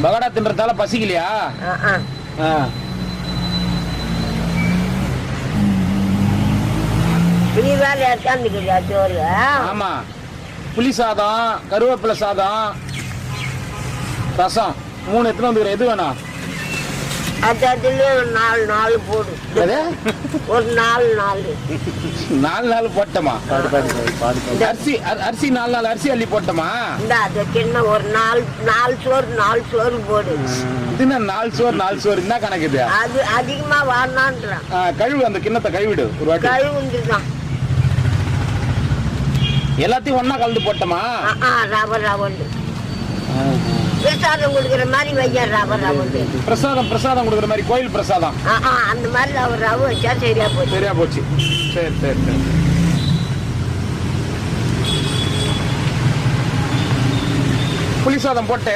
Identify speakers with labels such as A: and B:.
A: பகடா தின்றதால பசிக்கலையா? ஆமா, புளி சாதம், கருவேப்பிலை சாதம், ரசம் 3 எத்தனை வந்துக்கிறேன். எது வேணும்?
B: நாலு போடு. ஒரு 4
A: போட்டமா? அரிசி 4 அரிசி அள்ளி போட்டமா?
B: ஒரு 4 சோறு போடு.
A: இது 4 சோறு என்ன கணக்கு இது?
B: அது அதிகமா வாங்கினான்றான்.
A: கழுவு, அந்த கிண்ணத்தை கழுவிடு ஒரு வாட்டி.
B: கழுவுதான்
A: எல்லாத்தையும் ஒன்னா கலந்து போட்டமா?
B: ரவண்டு பிரசாதம் கொடுக்குற மாதிரி வையா. ரவண்டு
A: பிரசாதம் கொடுக்குற மாதிரி, கோயில் பிரசாதம்
B: அந்த மாதிரி ரவை வச்சா சரியா போச்சு.
A: சரி. புளி சாதம் போட்ட